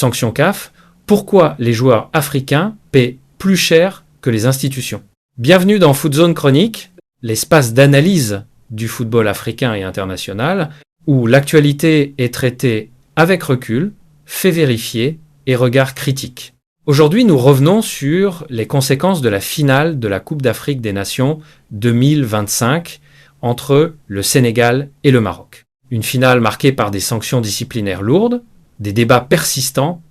Sanction CAF, pourquoi les joueurs africains paient plus cher que les institutions? Bienvenue dans Footzone Chronique, l'espace d'analyse du football africain et international, où l'actualité est traitée avec recul, faits vérifiés et regard critique. Aujourd'hui, nous revenons sur les conséquences de la finale de la Coupe d'Afrique des Nations 2025 entre le Sénégal et le Maroc. Une finale marquée par des sanctions disciplinaires lourdes, des débats persistants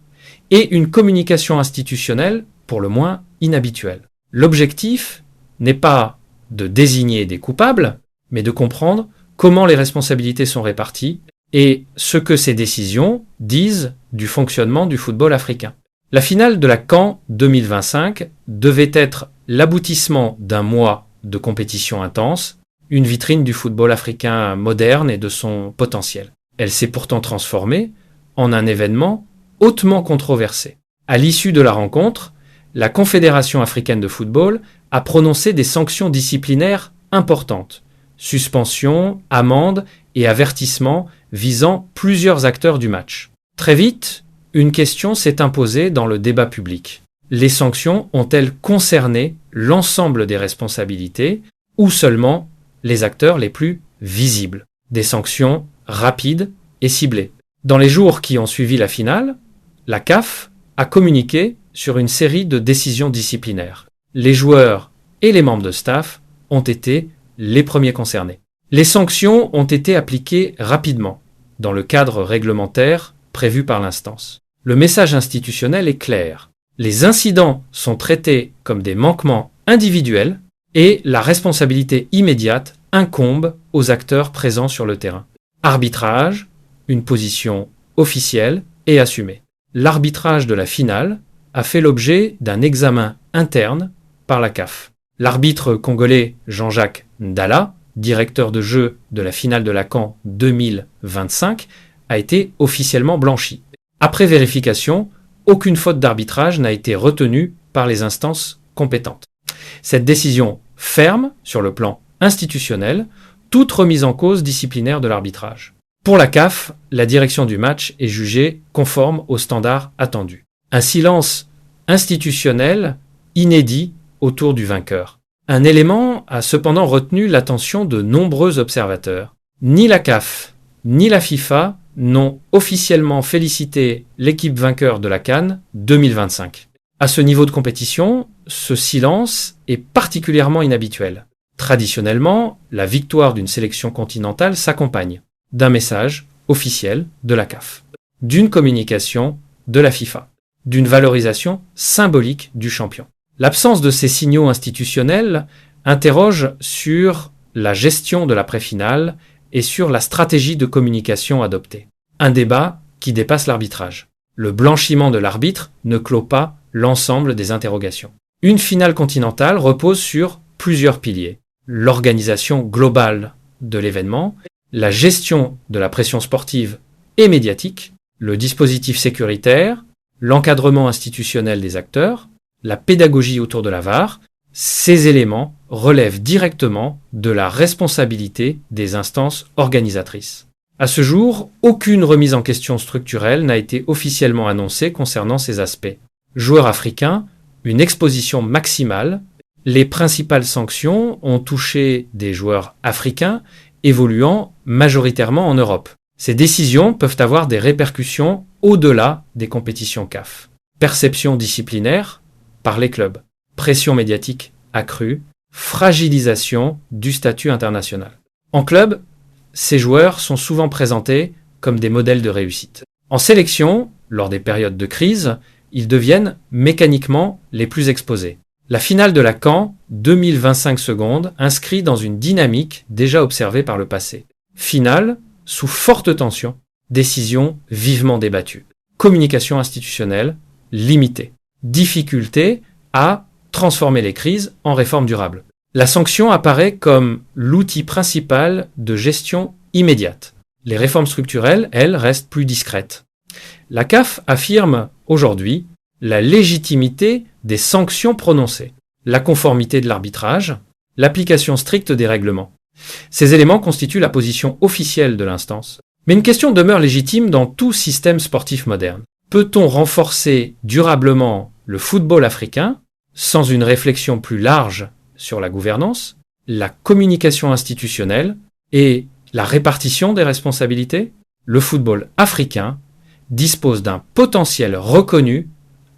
et une communication institutionnelle pour le moins inhabituelle. L'objectif n'est pas de désigner des coupables, mais de comprendre comment les responsabilités sont réparties et ce que ces décisions disent du fonctionnement du football africain. La finale de la CAN 2025 devait être l'aboutissement d'un mois de compétition intense, une vitrine du football africain moderne et de son potentiel. Elle s'est pourtant transformée en un événement hautement controversé. À l'issue de la rencontre, la Confédération africaine de football a prononcé des sanctions disciplinaires importantes, suspensions, amendes et avertissements visant plusieurs acteurs du match. Très vite, une question s'est imposée dans le débat public. Les sanctions ont-elles concerné l'ensemble des responsabilités ou seulement les acteurs les plus visibles? Des sanctions rapides et ciblées. Dans les jours qui ont suivi la finale, la CAF a communiqué sur une série de décisions disciplinaires. Les joueurs et les membres de staff ont été les premiers concernés. Les sanctions ont été appliquées rapidement, dans le cadre réglementaire prévu par l'instance. Le message institutionnel est clair. Les incidents sont traités comme des manquements individuels et la responsabilité immédiate incombe aux acteurs présents sur le terrain. Arbitrage, une position officielle et assumée. L'arbitrage de la finale a fait l'objet d'un examen interne par la CAF. L'arbitre congolais Jean-Jacques Ndala, directeur de jeu de la finale de la CAN 2025, a été officiellement blanchi. Après vérification, aucune faute d'arbitrage n'a été retenue par les instances compétentes. Cette décision ferme, sur le plan institutionnel, toute remise en cause disciplinaire de l'arbitrage. Pour la CAF, la direction du match est jugée conforme aux standards attendus. Un silence institutionnel inédit autour du vainqueur. Un élément a cependant retenu l'attention de nombreux observateurs. Ni la CAF, ni la FIFA n'ont officiellement félicité l'équipe vainqueur de la CAN 2025. À ce niveau de compétition, ce silence est particulièrement inhabituel. Traditionnellement, la victoire d'une sélection continentale s'accompagne d'un message officiel de la CAF, d'une communication de la FIFA, d'une valorisation symbolique du champion. L'absence de ces signaux institutionnels interroge sur la gestion de l'après-finale et sur la stratégie de communication adoptée. Un débat qui dépasse l'arbitrage. Le blanchiment de l'arbitre ne clôt pas l'ensemble des interrogations. Une finale continentale repose sur plusieurs piliers. L'organisation globale de l'événement, la gestion de la pression sportive et médiatique, le dispositif sécuritaire, l'encadrement institutionnel des acteurs, la pédagogie autour de la VAR. Ces éléments relèvent directement de la responsabilité des instances organisatrices. À ce jour, aucune remise en question structurelle n'a été officiellement annoncée concernant ces aspects. Joueurs africains, une exposition maximale. Les principales sanctions ont touché des joueurs africains évoluant majoritairement en Europe. Ces décisions peuvent avoir des répercussions au-delà des compétitions CAF. Perception disciplinaire par les clubs, pression médiatique accrue, fragilisation du statut international. En club, ces joueurs sont souvent présentés comme des modèles de réussite. En sélection, lors des périodes de crise, ils deviennent mécaniquement les plus exposés. La finale de la CAN 2025 secondes inscrit dans une dynamique déjà observée par le passé. Finale sous forte tension, décision vivement débattue. Communication institutionnelle limitée. Difficulté à transformer les crises en réformes durables. La sanction apparaît comme l'outil principal de gestion immédiate. Les réformes structurelles, elles, restent plus discrètes. La CAF affirme aujourd'hui la légitimité des sanctions prononcées, la conformité de l'arbitrage, l'application stricte des règlements. Ces éléments constituent la position officielle de l'instance. Mais une question demeure légitime dans tout système sportif moderne. Peut-on renforcer durablement le football africain sans une réflexion plus large sur la gouvernance, la communication institutionnelle et la répartition des responsabilités? Le football africain dispose d'un potentiel reconnu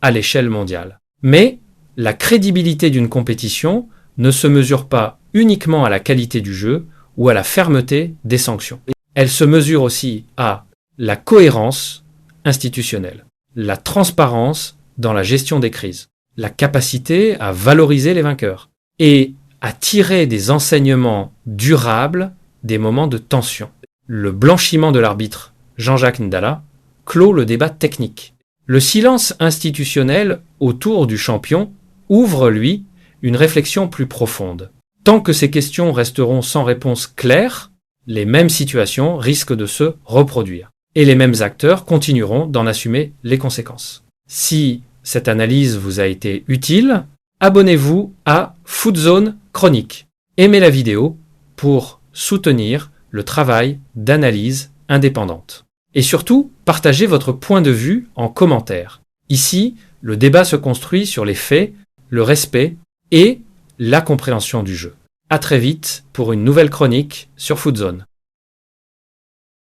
à l'échelle mondiale. Mais la crédibilité d'une compétition ne se mesure pas uniquement à la qualité du jeu ou à la fermeté des sanctions. Elle se mesure aussi à la cohérence institutionnelle, la transparence dans la gestion des crises, la capacité à valoriser les vainqueurs et à tirer des enseignements durables des moments de tension. Le blanchiment de l'arbitre Jean-Jacques Ndala clôt le débat technique. Le silence institutionnel autour du champion ouvre, lui, une réflexion plus profonde. Tant que ces questions resteront sans réponse claire, les mêmes situations risquent de se reproduire. Et les mêmes acteurs continueront d'en assumer les conséquences. Si cette analyse vous a été utile, abonnez-vous à Foodzone Chronique. Aimez la vidéo pour soutenir le travail d'analyse indépendante. Et surtout, partagez votre point de vue en commentaire. Ici, le débat se construit sur les faits, le respect et la compréhension du jeu. À très vite pour une nouvelle chronique sur Foodzone.